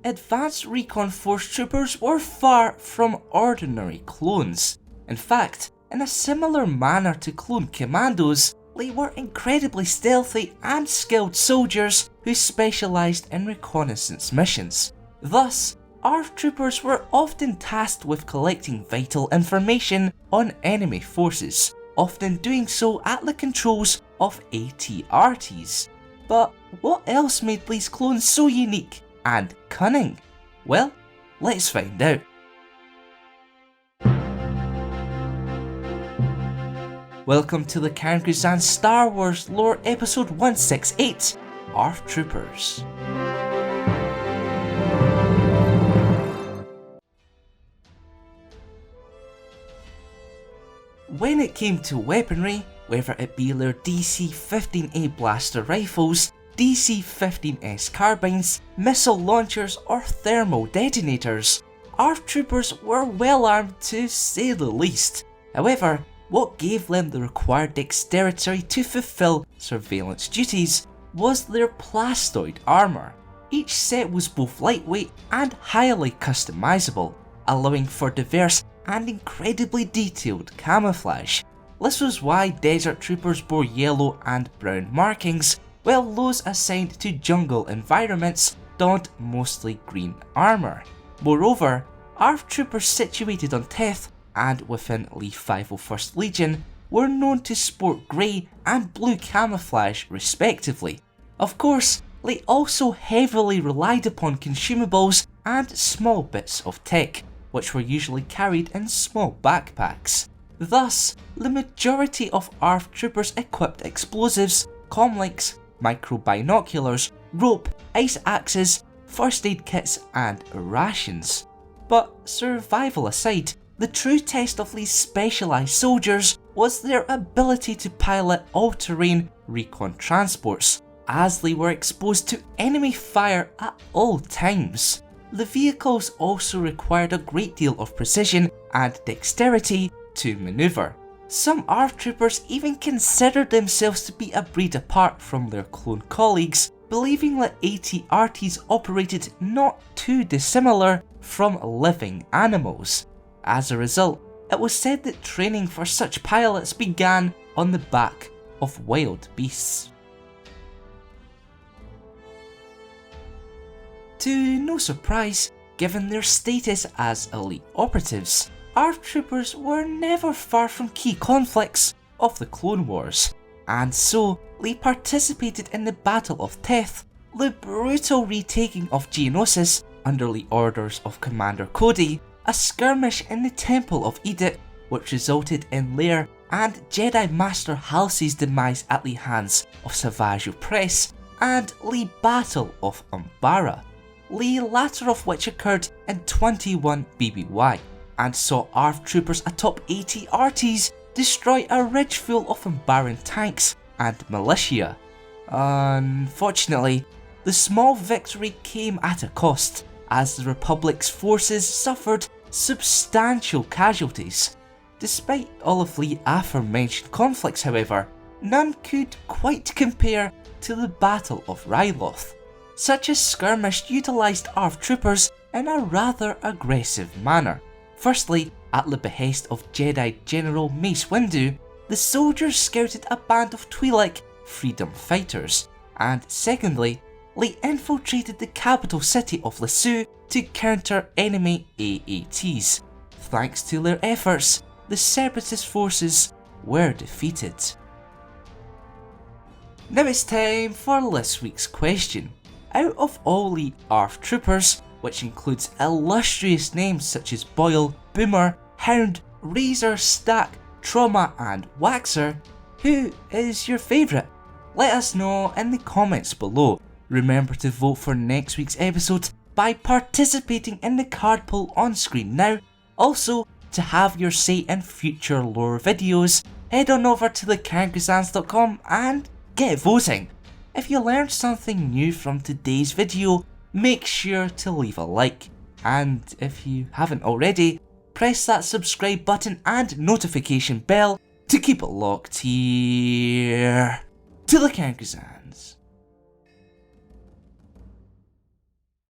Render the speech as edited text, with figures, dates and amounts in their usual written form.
advanced Recon Force troopers were far from ordinary clones. In fact, in a similar manner to clone commandos, they were incredibly stealthy and skilled soldiers who specialised in reconnaissance missions. Thus, ARF troopers were often tasked with collecting vital information on enemy forces, often doing so at the controls of AT-RTs. But what else made these clones so unique and cunning? Well, let's find out. Welcome to the Crusade Star Wars Lore Episode 168, ARF Troopers. When it came to weaponry, whether it be their DC-15A blaster rifles, DC-15S carbines, missile launchers or thermal detonators, ARF troopers were well armed to say the least. However, what gave them the required dexterity to fulfill surveillance duties was their plastoid armour. Each set was both lightweight and highly customisable, allowing for diverse and incredibly detailed camouflage. This was why desert troopers bore yellow and brown markings, while those assigned to jungle environments donned mostly green armour. Moreover, ARF troopers situated on Teth and within the 501st Legion were known to sport grey and blue camouflage respectively. Of course, they also heavily relied upon consumables and small bits of tech, which were usually carried in small backpacks. Thus, the majority of ARF troopers equipped explosives, comlinks, micro-binoculars, rope, ice axes, first aid kits and rations. But survival aside, the true test of these specialised soldiers was their ability to pilot all-terrain recon transports, as they were exposed to enemy fire at all times. The vehicles also required a great deal of precision and dexterity to manoeuvre. Some ARF troopers even considered themselves to be a breed apart from their clone colleagues, believing that AT-RTs operated not too dissimilar from living animals. As a result, it was said that training for such pilots began on the back of wild beasts. To no surprise, given their status as elite operatives, ARF troopers were never far from key conflicts of the Clone Wars, and so they participated in the Battle of Teth, the brutal retaking of Geonosis under the orders of Commander Cody, a skirmish in the Temple of Edict which resulted in Leia and Jedi Master Halsey's demise at the hands of Savage Opress, and the Battle of Umbara, the latter of which occurred in 21 BBY, and saw ARF troopers atop AT-RTs destroy a ridge full of Umbaran tanks and militia. Unfortunately, the small victory came at a cost, as the Republic's forces suffered substantial casualties. Despite all of the aforementioned conflicts, however, none could quite compare to the Battle of Ryloth. Such a skirmish utilised ARF troopers in a rather aggressive manner. Firstly, at the behest of Jedi General Mace Windu, the soldiers scouted a band of Twi'lek freedom fighters, and secondly, they infiltrated the capital city of Lissu to counter enemy AATs. Thanks to their efforts, the separatist forces were defeated. Now it's time for this week's question. Out of all the ARF troopers, which includes illustrious names such as Boyle, Boomer, Hound, Razor, Stack, Trauma and Waxer, who is your favourite? Let us know in the comments below. Remember to vote for next week's episode by participating in the card poll on screen now. Also, to have your say in future lore videos, head on over to thecancrusads.com and get voting. If you learned something new from today's video, make sure to leave a like. And if you haven't already, press that subscribe button and notification bell to keep it locked here to the Crusades.